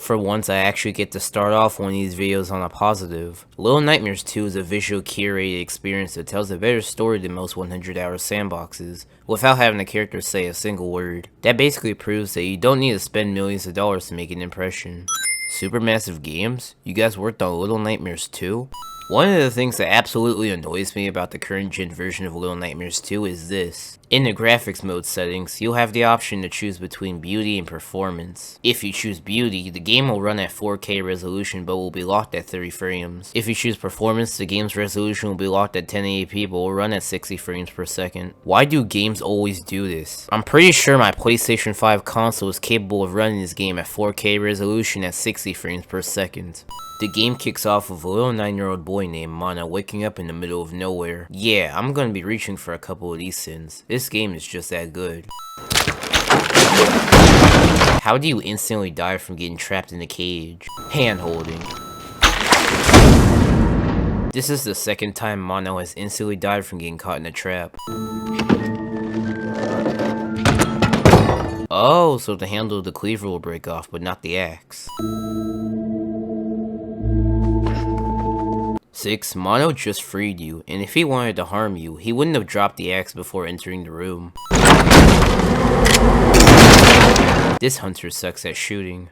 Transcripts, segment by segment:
For once, I actually get to start off one of these videos on a positive. Little Nightmares 2 is a visual curated experience that tells a better story than most 100-hour sandboxes, without having the character say a single word. That basically proves that you don't need to spend millions of dollars to make an impression. Supermassive Games? You guys worked on Little Nightmares 2? One of the things that absolutely annoys me about the current gen version of Little Nightmares 2 is this. In the graphics mode settings, you'll have the option to choose between beauty and performance. If you choose beauty, the game will run at 4K resolution but will be locked at 30 frames. If you choose performance, the game's resolution will be locked at 1080p but will run at 60 frames per second. Why do games always do this? I'm pretty sure my PlayStation 5 console is capable of running this game at 4K resolution at 60 frames per second. The game kicks off with a little 9-year-old boy named Mana waking up in the middle of nowhere. Yeah, I'm gonna be reaching for a couple of these sins. This game is just that good. How do you instantly die from getting trapped in a cage? Hand holding. This is the second time Mono has instantly died from getting caught in a trap. Oh, so the handle of the cleaver will break off, but not the axe. 6. Mono just freed you, and if he wanted to harm you, he wouldn't have dropped the axe before entering the room. This hunter sucks at shooting.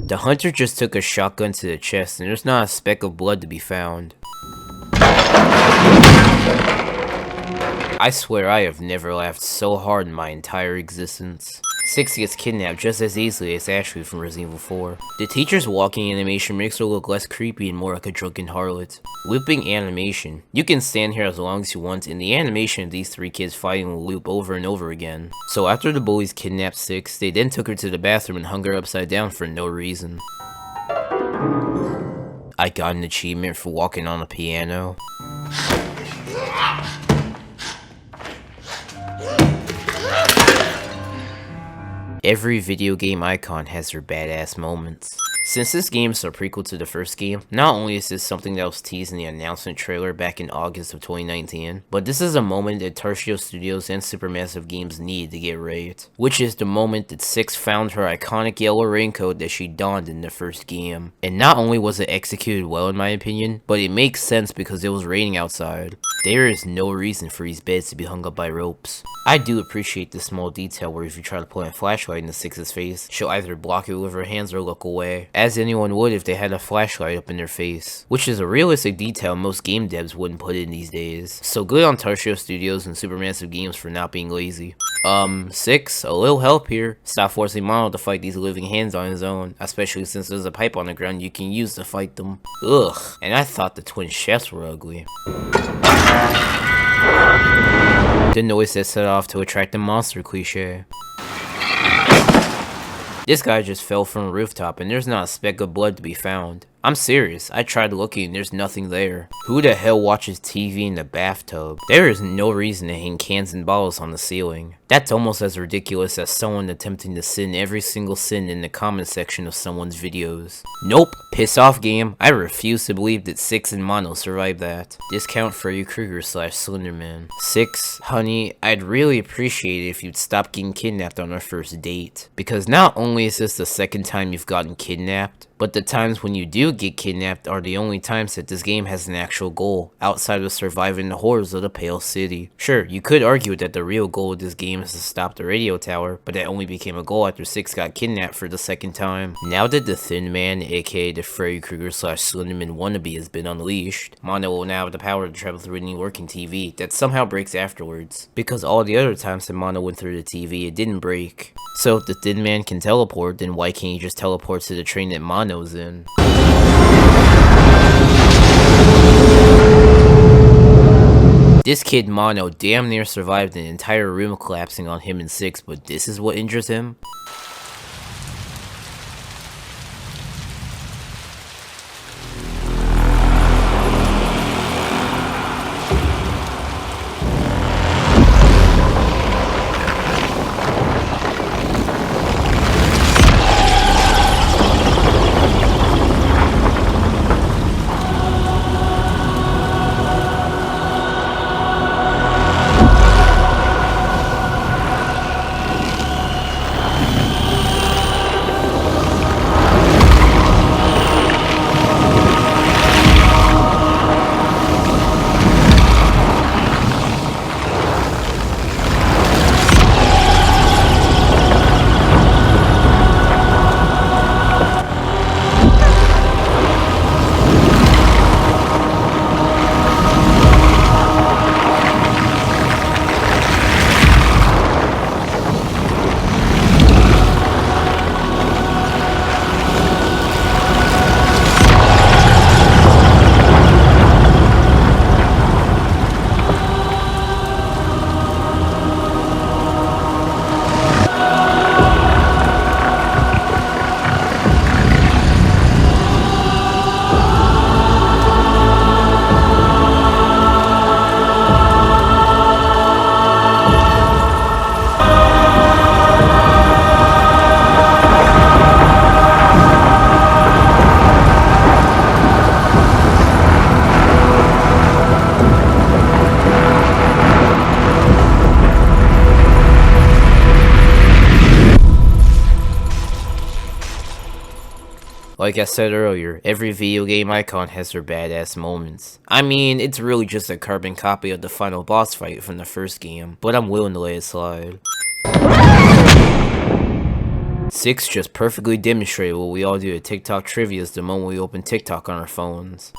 The hunter just took a shotgun to the chest, and there's not a speck of blood to be found. I swear I have never laughed so hard in my entire existence. 6 gets kidnapped just as easily as Ashley from Resident Evil 4. The teacher's walking animation makes her look less creepy and more like a drunken harlot. Looping animation. You can stand here as long as you want, and the animation of these 3 kids fighting will loop over and over again. So after the bullies kidnapped 6, they then took her to the bathroom and hung her upside down for no reason. I got an achievement for walking on a piano. Every video game icon has their badass moments. Since this game is a prequel to the first game, not only is this something that was teased in the announcement trailer back in August of 2019, but this is a moment that Tercio Studios and Supermassive Games need to get right. Which is the moment that 6 found her iconic yellow raincoat that she donned in the first game. And not only was it executed well in my opinion, but it makes sense because it was raining outside. There is no reason for these beds to be hung up by ropes. I do appreciate this small detail where if you try to point a flashlight in the 6's face, she'll either block it with her hands or look away, as anyone would if they had a flashlight up in their face, which is a realistic detail most game devs wouldn't put in these days. So good on Tercio Studios and Supermassive Games for not being lazy. 6, a little help here. Stop forcing Mono to fight these living hands on his own, especially since there's a pipe on the ground you can use to fight them. Ugh, and I thought the twin chefs were ugly. The noise that set off to attract the monster cliche. This guy just fell from a rooftop and there's not a speck of blood to be found. I'm serious, I tried looking and there's nothing there. Who the hell watches TV in the bathtub? There is no reason to hang cans and bottles on the ceiling. That's almost as ridiculous as someone attempting to sin every single sin in the comment section of someone's videos. Nope, piss off game, I refuse to believe that 6 and Mono survived that. Discount Freddy Krueger / Slenderman. 6, honey, I'd really appreciate it if you'd stop getting kidnapped on our first date. Because not only is this the second time you've gotten kidnapped, but the times when you do get kidnapped are the only times that this game has an actual goal, outside of surviving the horrors of the Pale City. Sure, you could argue that the real goal of this game is to stop the radio tower, but that only became a goal after 6 got kidnapped for the second time. Now that the Thin Man, aka the Freddy Krueger / Slenderman wannabe has been unleashed, Mono will now have the power to travel through any working TV that somehow breaks afterwards. Because all the other times that Mono went through the TV, it didn't break. So if the Thin Man can teleport, then why can't he just teleport to the train that Mono's in? This kid Mono damn near survived an entire room collapsing on him in 6, but this is what injures him? Like I said earlier, every video game icon has their badass moments. I mean, it's really just a carbon copy of the final boss fight from the first game, but I'm willing to let it slide. 6 just perfectly demonstrated what we all do at TikTok trivias the moment we open TikTok on our phones.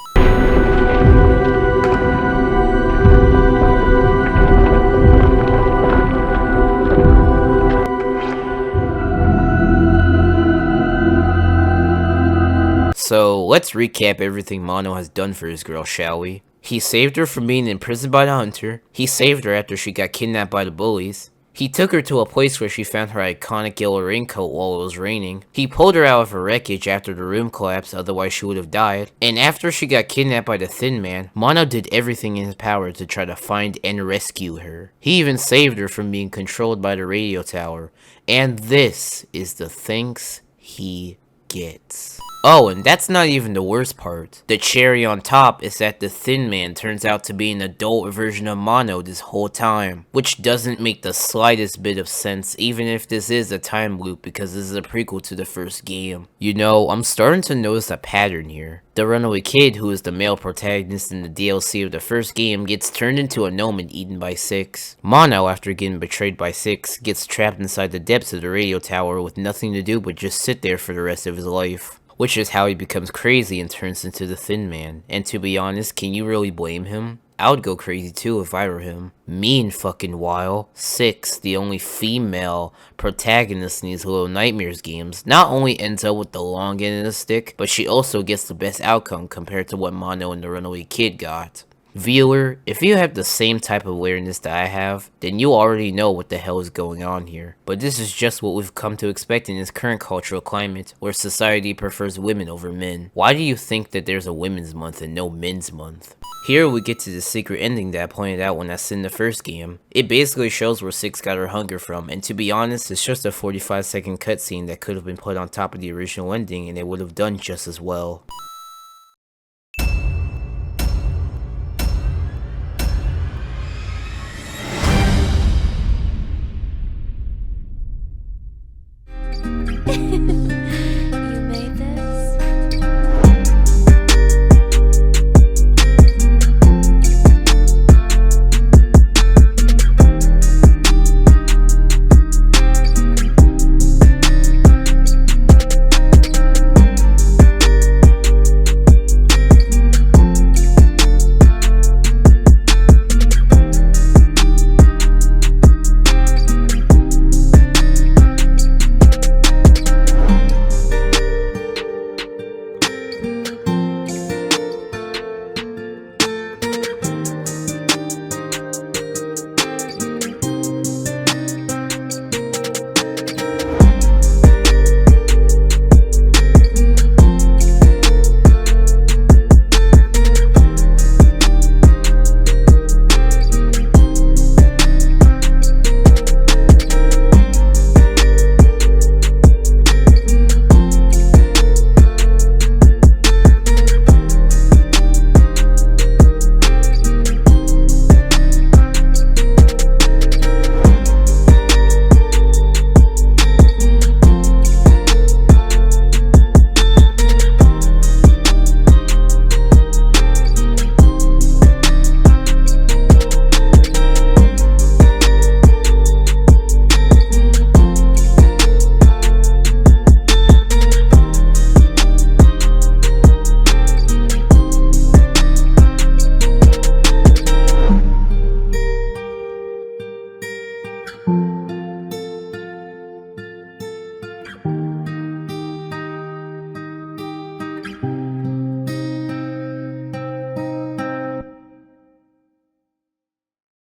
So, let's recap everything Mono has done for his girl, shall we? He saved her from being imprisoned by the hunter, he saved her after she got kidnapped by the bullies, he took her to a place where she found her iconic yellow raincoat while it was raining, he pulled her out of her wreckage after the room collapsed, otherwise she would have died, and after she got kidnapped by the Thin Man, Mono did everything in his power to try to find and rescue her. He even saved her from being controlled by the radio tower, and this is the thanks he gets. Oh, and that's not even the worst part. The cherry on top is that the Thin Man turns out to be an adult version of Mono this whole time, which doesn't make the slightest bit of sense even if this is a time loop because this is a prequel to the first game. You know, I'm starting to notice a pattern here. The runaway kid, who is the male protagonist in the DLC of the first game, gets turned into a gnome and eaten by 6. Mono, after getting betrayed by 6, gets trapped inside the depths of the radio tower with nothing to do but just sit there for the rest of his life. Which is how he becomes crazy and turns into the Thin Man. And to be honest, can you really blame him? I would go crazy too if I were him. Meanwhile, 6, the only female protagonist in these Little Nightmares games, not only ends up with the long end of the stick, but she also gets the best outcome compared to what Mono and the runaway kid got. Viewer, if you have the same type of awareness that I have, then you already know what the hell is going on here. But this is just what we've come to expect in this current cultural climate, where society prefers women over men. Why do you think that there's a women's month and no men's month? Here we get to the secret ending that I pointed out when I said in the first game. It basically shows where 6 got her hunger from, and to be honest, it's just a 45-second cutscene that could have been put on top of the original ending and it would have done just as well.